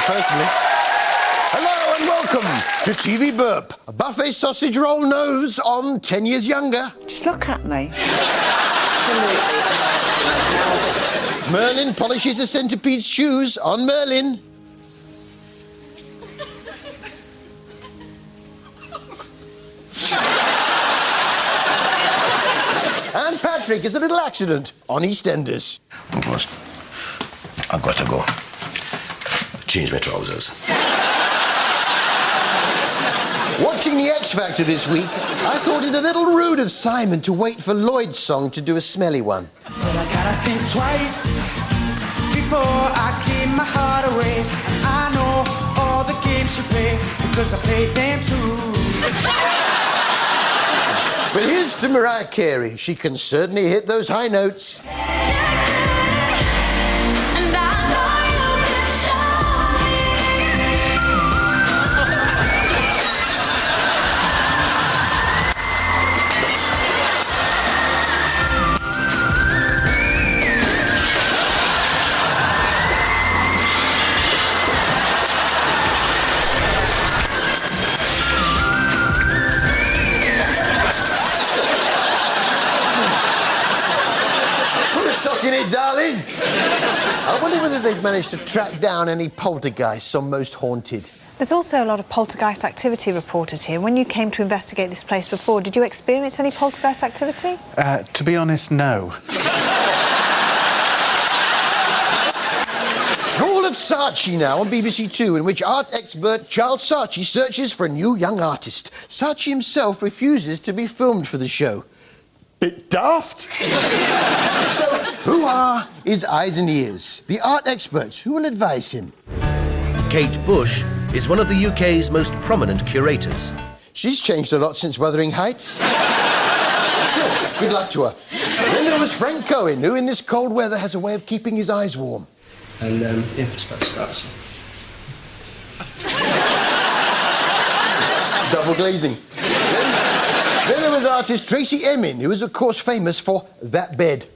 personally. Hello and welcome to TV Burp. A buffet sausage roll nose on 10 years younger. Just look at me. Absolutely. Merlin polishes a centipede's shoes on Merlin. And Patrick is a little accident on EastEnders. First, I've got to go. Change my trousers. Watching the X Factor this week, I thought it a little rude of Simon to wait for Lloyd's song to do a smelly one. But I gotta think twice before I give my heart away. And I know all the games you play because I played them too. But here's to Mariah Carey. She can certainly hit those high notes. In it, darling. I wonder whether they've managed to track down any poltergeists on Most Haunted. There's also a lot of poltergeist activity reported here. When you came to investigate this place before, did you experience any poltergeist activity? To be honest, no. School of Saatchi now on BBC Two, in which art expert Charles Saatchi searches for a new young artist. Saatchi himself refuses to be filmed for the show. Bit daft. So, who are his eyes and ears? The art experts who will advise him. Kate Bush is one of the UK's most prominent curators. She's changed a lot since Wuthering Heights. Still, good luck to her. Then there was Frank Cohen, who in this cold weather has a way of keeping his eyes warm. And, yeah, it's about to start. Double glazing. Then there was artist Tracy Emin, who is, of course, famous for that bed.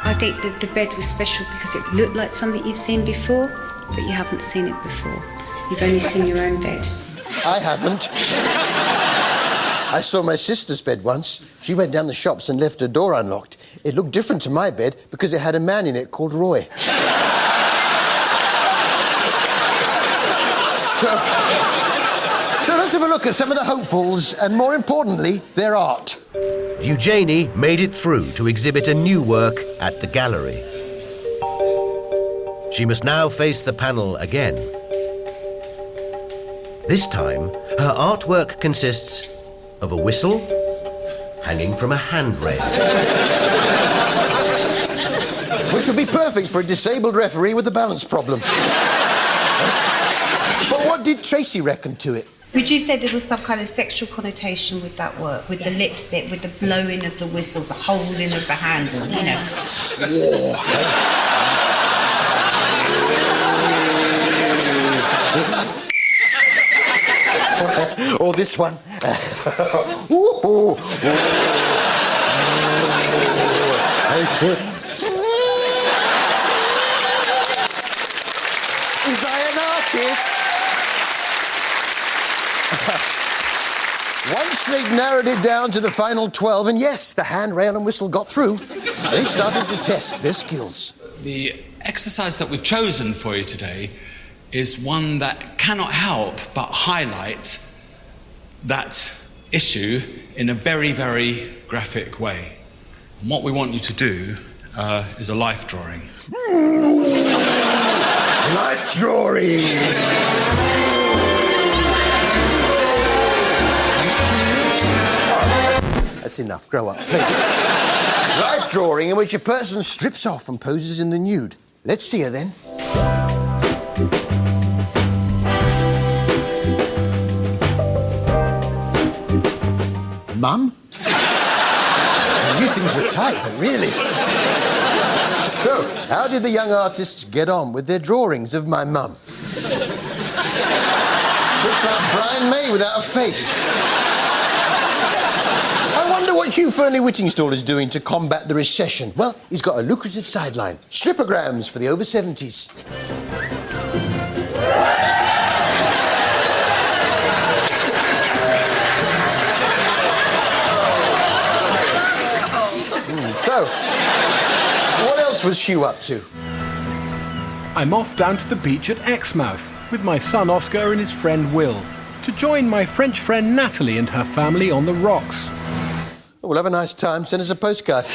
I think that the bed was special because it looked like something you've seen before, but you haven't seen it before. You've only seen your own bed. I haven't. I saw my sister's bed once. She went down the shops and left her door unlocked. It looked different to my bed because it had a man in it called Roy. So let's have a look at some of the hopefuls and, more importantly, their art. Eugenie made it through to exhibit a new work at the gallery. She must now face the panel again. This time, her artwork consists of a whistle hanging from a handrail. Which would be perfect for a disabled referee with a balance problem. But what did Tracy reckon to it? Would you say there was some kind of sexual connotation with that work? With the lipstick, with the blowing of the whistle, the holding of the handle, you know? Or this one. Is I an artist? Once they'd narrowed it down to the final 12, and yes, the handrail and whistle got through, they started to test their skills. The exercise that we've chosen for you today is one that cannot help but highlight that issue in a very, very graphic way. And what we want you to do is a life drawing. Life drawing! That's enough, grow up. Life drawing in which a person strips off and poses in the nude. Let's see her then. Mum? I knew things were tight, but really. So, how did the young artists get on with their drawings of my mum? Looks like Brian May without a face. I wonder what Hugh Fearnley-Whittingstall is doing to combat the recession. Well, he's got a lucrative sideline. Stripograms for the over 70s. So, what else was Hugh up to? I'm off down to the beach at Exmouth with my son Oscar and his friend Will to join my French friend Natalie and her family on the rocks. We'll have a nice time. Send us a postcard.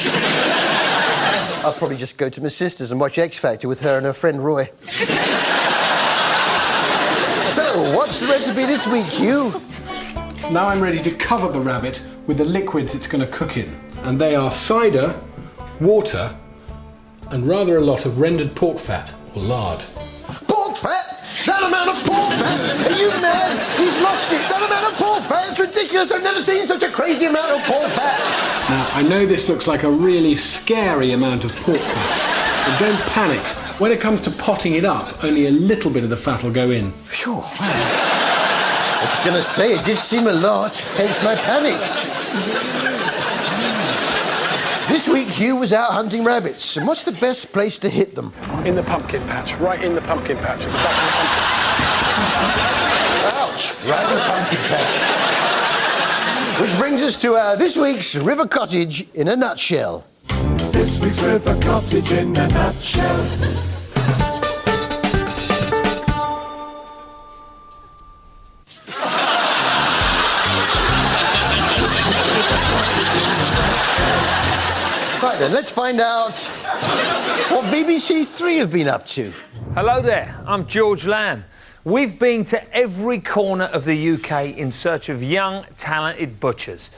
I'll probably just go to my sister's and watch X Factor with her and her friend Roy. So, what's the recipe this week, Hugh? Now I'm ready to cover the rabbit with the liquids it's going to cook in. And they are cider, water, and rather a lot of rendered pork fat or lard. Pork fat? That amount of pork fat? Are you mad? He's lost it. That amount of pork fat? It's ridiculous. I've never seen such a crazy amount of pork fat. Now, I know this looks like a really scary amount of pork fat, but don't panic. When it comes to potting it up, only a little bit of the fat will go in. Phew, wow. I was going to say, it did seem a lot, hence my panic. This week, Hugh was out hunting rabbits. And what's the best place to hit them? In the pumpkin patch, right in the pumpkin patch, at the back of the pumpkin. Ouch, right in the pumpkin patch. Which brings us to this week's River Cottage in a nutshell. This week's River Cottage in a nutshell. Right then, let's find out what BBC Three have been up to. Hello there, I'm George Lamb. We've been to every corner of the UK in search of young, talented butchers.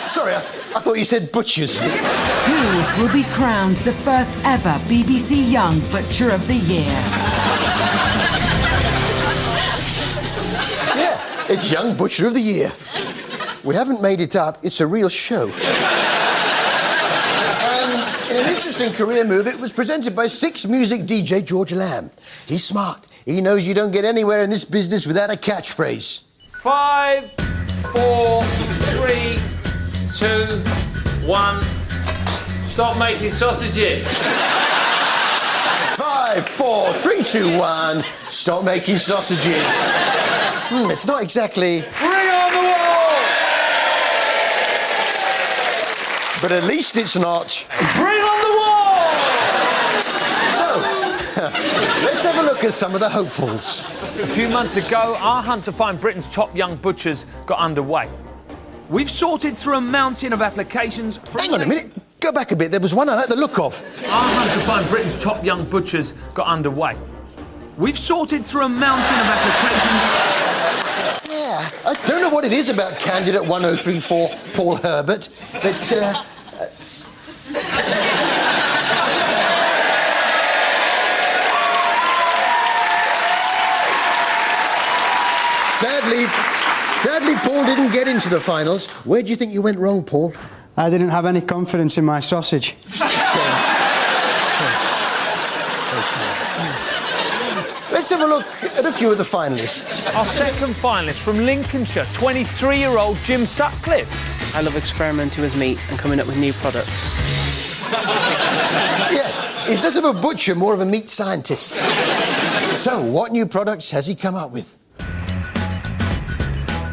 Sorry, I thought you said butchers. Who will be crowned the first ever BBC Young Butcher of the Year? Yeah, it's Young Butcher of the Year. We haven't made it up, it's a real show. And in an interesting career move, it was presented by Six Music DJ George Lamb. He's smart. He knows you don't get anywhere in this business without a catchphrase. 5, 4, 3, 2, 1. Stop making sausages. 5, 4, 3, 2, 1. Stop making sausages. It's not exactly... Bring on the wall! But at least it's not... Bring on the wall! So, let's have a look at some of the hopefuls. A few months ago, our hunt to find Britain's top young butchers got underway. We've sorted through a mountain of applications... Hang on a minute. Go back a bit. There was one I like the look of. Our hunt to find Britain's top young butchers got underway. We've sorted through a mountain of applications... Yeah, I don't know what it is about candidate 1034 Paul Herbert, but... Sadly, Paul didn't get into the finals. Where do you think you went wrong, Paul? I didn't have any confidence in my sausage. Let's have a look at a few of the finalists. Our second finalist from Lincolnshire, 23-year-old Jim Sutcliffe. I love experimenting with meat and coming up with new products. Yeah, he's less of a butcher, more of a meat scientist. So, what new products has he come up with?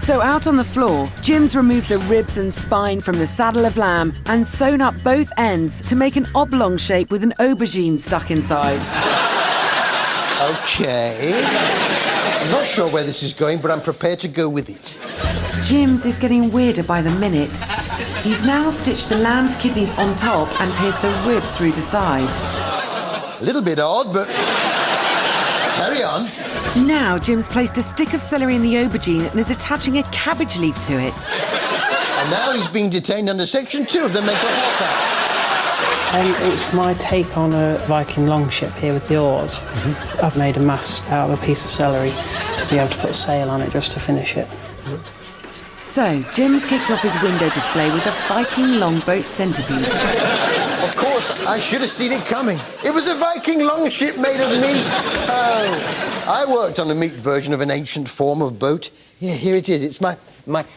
So out on the floor, Jim's removed the ribs and spine from the saddle of lamb and sewn up both ends to make an oblong shape with an aubergine stuck inside. OK. I'm not sure where this is going, but I'm prepared to go with it. Jim's is getting weirder by the minute. He's now stitched the lamb's kidneys on top and pierced the ribs through the side. A little bit odd, but carry on. Now Jim's placed a stick of celery in the aubergine and is attaching a cabbage leaf to it. And now he's being detained under Section 2 of the Mental Health Act. It's my take on a Viking longship here with the oars. Mm-hmm. I've made a mast out of a piece of celery to be able to put a sail on it just to finish it. So, Jim's kicked off his window display with a Viking longboat centrepiece. Of course, I should have seen it coming. It was a Viking longship made of meat. Oh, I worked on a meat version of an ancient form of boat. Yeah, here it is. It's my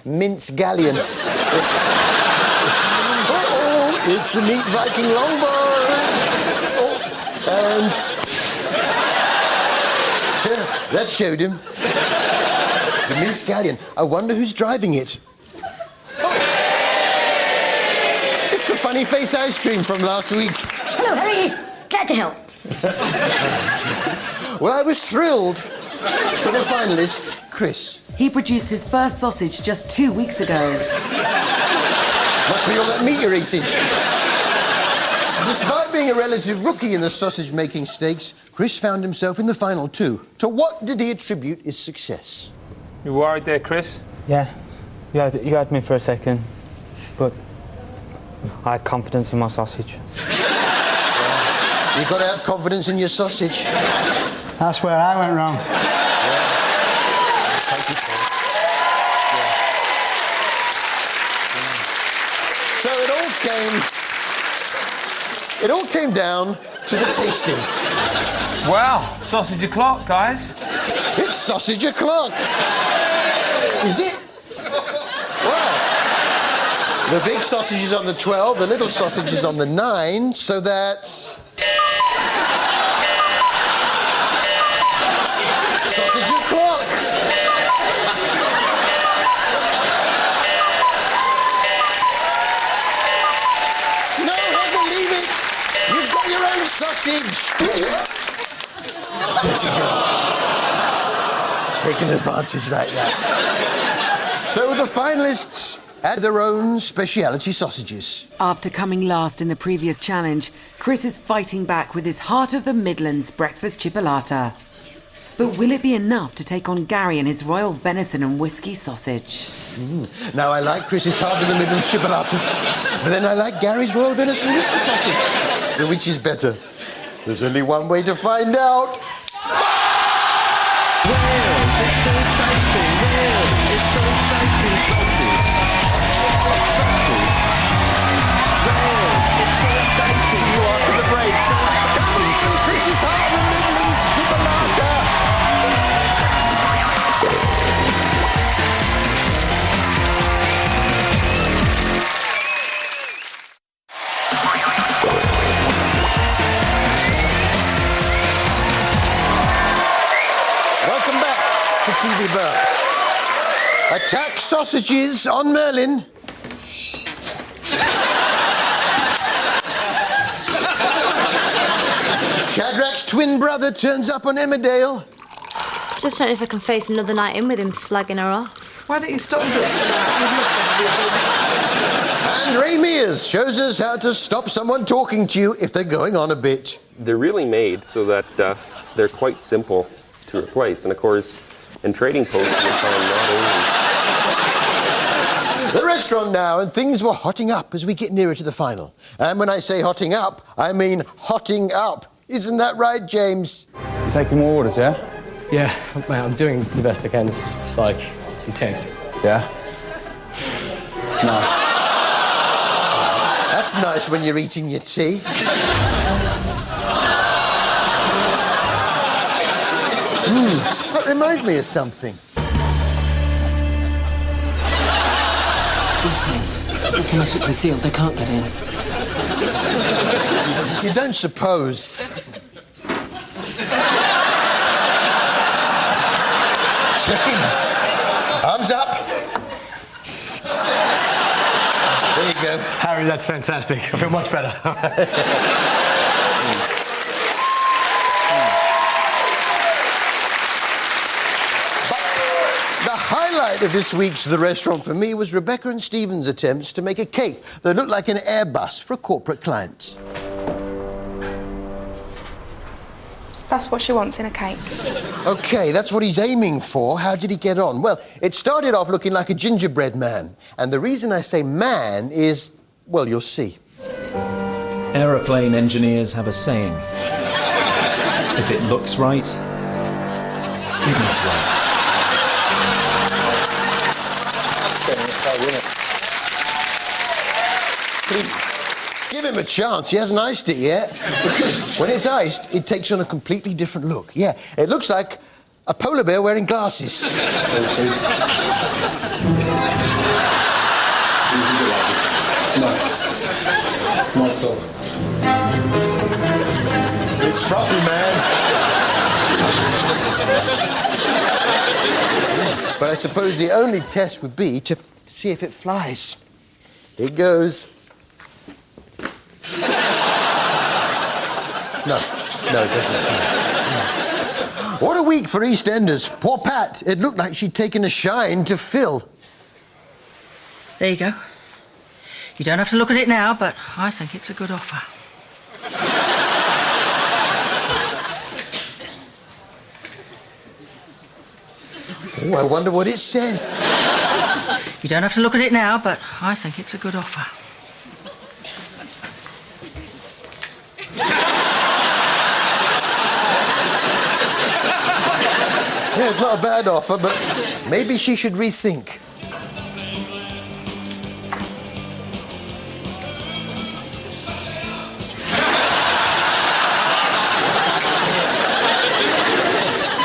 mince galleon. It's the meat Viking longboat. Oh, and... That showed him. The minced scallion. I wonder who's driving it. It's the funny face ice cream from last week. Hello, Harry. Glad to help. Well, I was thrilled for the finalist, Chris. He produced his first sausage just 2 weeks ago. Must be all that meat you're eating. Despite being a relative rookie in the sausage-making stakes, Chris found himself in the final two. To what did he attribute his success? You worried there, Chris? Yeah, you had me for a second, but I had confidence in my sausage. You've got to have confidence in your sausage. That's where I went wrong. So it all came down to the tasting. Wow, sausage o'clock, guys. It's sausage o'clock. Is it? Well, the big sausage is on the 12, the little sausage is on the 9, so that's... sausage o'clock. No, I believe it. You've got your own sausage. Dirty girl. Taking advantage like that. So the finalists had their own speciality sausages. After coming last in the previous challenge, Chris is fighting back with his Heart of the Midlands breakfast chipolata. But will it be enough to take on Gary and his royal venison and whiskey sausage? Now, I like Chris's Heart of the Midlands chipolata, but then I like Gary's royal venison and whiskey sausage. But which is better? There's only one way to find out. Welcome back to TV Burp. Attack sausages on Merlin. Shadrach's twin brother turns up on Emmerdale. Just don't know if I can face another night in with him slagging her off. Why don't you stop this? And Ray Mears shows us how to stop someone talking to you if they're going on a bit. They're really made so that they're quite simple to replace. And of course, in trading posts, you'll find not only... The restaurant now, and things were hotting up as we get nearer to the final. And when I say hotting up, I mean hotting up. Isn't that right, James? You taking more orders, yeah? Yeah, mate, I'm doing the best I can. It's like, it's intense. Yeah? Nice. That's nice when you're eating your tea. That reminds me of something. Be safe. It's unless it's concealed, they can't get in. You don't suppose. James, arms up. There you go. Harry, that's fantastic. I feel much better. The highlight of this week's The Restaurant for me was Rebecca and Stephen's attempts to make a cake that looked like an Airbus for a corporate client. That's what she wants in a cake. OK, that's what he's aiming for. How did he get on? Well, it started off looking like a gingerbread man. And the reason I say man is, well, you'll see. Aeroplane engineers have a saying. If it looks right, it is right. Please, give him a chance. He hasn't iced it yet. Because when it's iced, it takes on a completely different look. Yeah, it looks like a polar bear wearing glasses. No. Not so. It's frothy, man. But I suppose the only test would be to see if it flies. Here goes. No, it doesn't fly. What a week for EastEnders. Poor Pat. It looked like she'd taken a shine to Phil. There you go. You don't have to look at it now, but I think it's a good offer. Oh, I wonder what it says. You don't have to look at it now, but I think it's a good offer. Yeah, it's not a bad offer, but maybe she should rethink.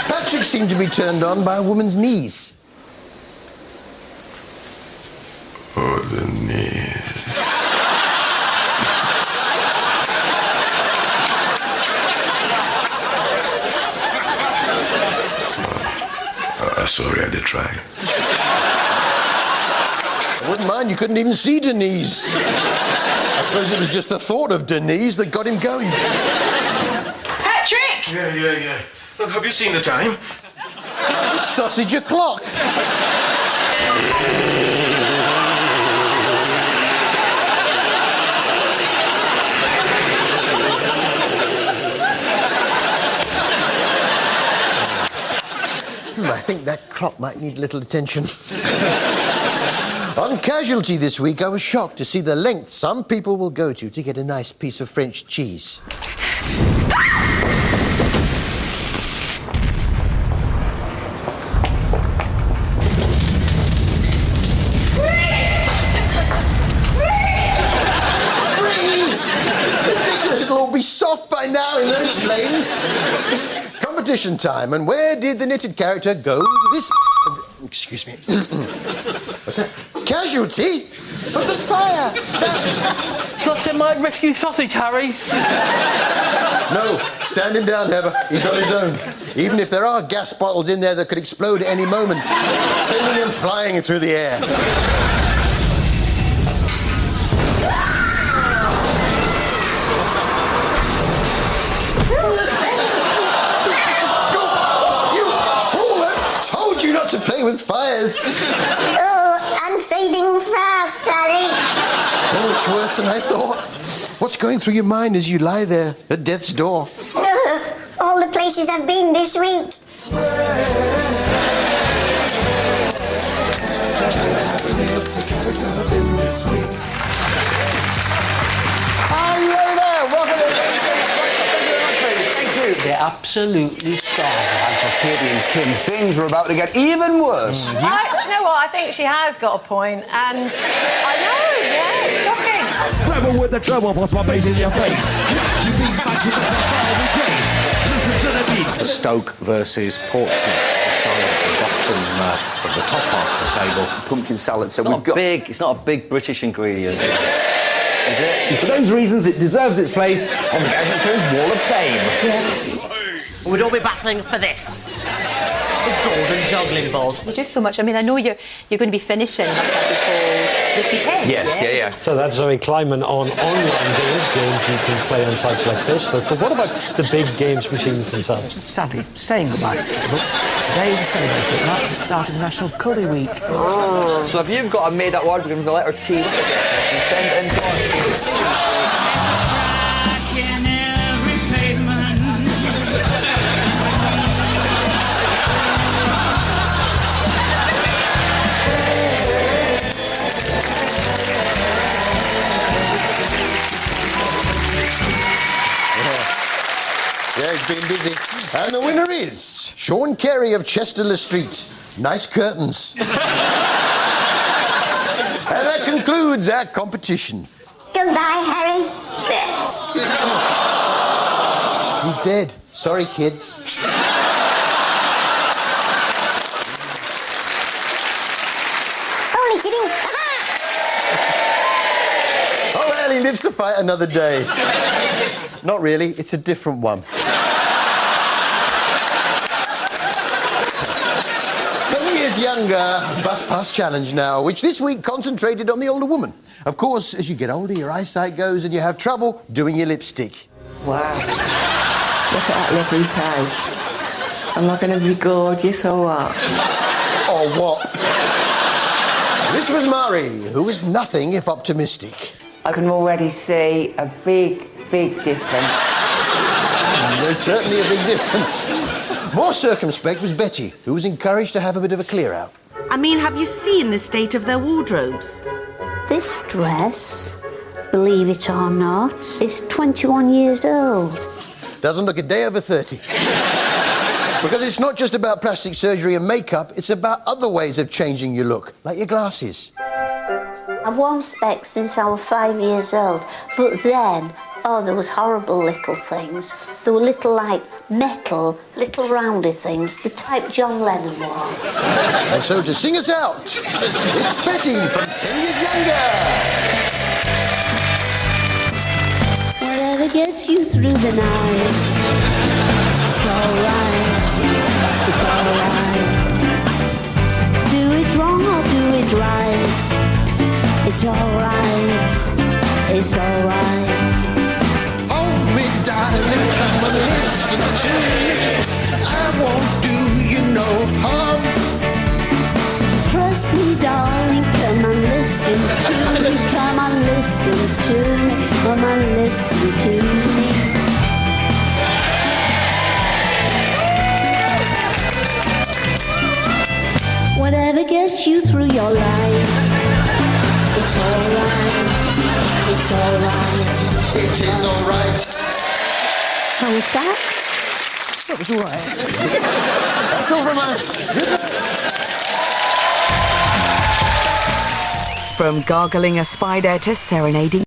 Patrick seemed to be turned on by a woman's knees. Oh, the knees. Sorry, I did try. I wouldn't mind, you couldn't even see Denise. I suppose it was just the thought of Denise that got him going. Patrick! Yeah. Look, have you seen the time? It's sausage o'clock. I think that clock might need a little attention. On Casualty this week, I was shocked to see the length some people will go to get a nice piece of French cheese. Ridiculous, it'll all be soft by now in those flames. Competition time, and where did the knitted character go this... Excuse me. What's that? Casualty? But the fire! It's not in my rescue sausage, Harry. No, stand him down, Heather. He's on his own. Even if there are gas bottles in there that could explode at any moment, sending him flying through the air. To play with fires. Oh, I'm fading fast, Harry. Oh, it's worse than I thought. What's going through your mind as you lie there at death's door? All the places I've been this week. Hello there, welcome to Thank you. They're absolutely starving. And for Katie and Kim, things are about to get even worse. Do you know what? I think she has got a point, and I know, yeah, it's shocking. Rebel with the treble, plus my bass in your face. You beat back to the grace. Listen to the beat. Stoke versus Portsmouth. Sorry, at the bottom of the top half of the table. Pumpkin salad. So we've got big. It's not a big British ingredient. Is it? And for those reasons, it deserves its place on the Edmonton Wall of Fame. We'd all be battling for this. The golden juggling balls. You do so much. I mean, I know you're going to be finishing before this weekend. Yes, yeah. So that's Zoe Kleiman on online games you can play on sites like this. But what about the big games machines themselves? Sadly, saying goodbye. Today is a celebration. It marks the start of National Curry Week. Oh. So if you've got a made-up word with the letter T, send it in to us. Yeah, he's been busy. And the winner is Sean Carey of Chesterless Street. Nice curtains. And that concludes our competition. Goodbye, Harry. He's dead. Sorry, kids. Only kidding. Oh, well, he lives to fight another day. Not really, it's a different one. years younger Bus Pass Challenge now, which this week concentrated on the older woman. Of course, as you get older, your eyesight goes and you have trouble doing your lipstick. Wow. Look at that lovely face. Am I going to be gorgeous or what? Or what? This was Mari, who was nothing if optimistic. I can already see a big, big difference. There's certainly a big difference. More circumspect was Betty, who was encouraged to have a bit of a clear out. I mean, have you seen the state of their wardrobes? This dress, believe it or not, is 21 years old. Doesn't look a day over 30. Because it's not just about plastic surgery and makeup, it's about other ways of changing your look, like your glasses. I've worn specs since I was 5 years old, but then, there was horrible little things. There were little, like, metal, little rounded things, the type John Lennon wore. And so to sing us out, it's Betty from 10 years younger. Whatever gets you through the night, it's alright, it's alright. Do it wrong or do it right, it's alright, it's alright. Hold me, darling, come and listen to me. I won't do you no harm. Trust me, darling, come and listen to me, come and listen to me, come and listen to me. Whatever gets you through your life, it's alright, it's alright. It is alright. How was that? That was alright. That's all from us. From gargling a spider to serenading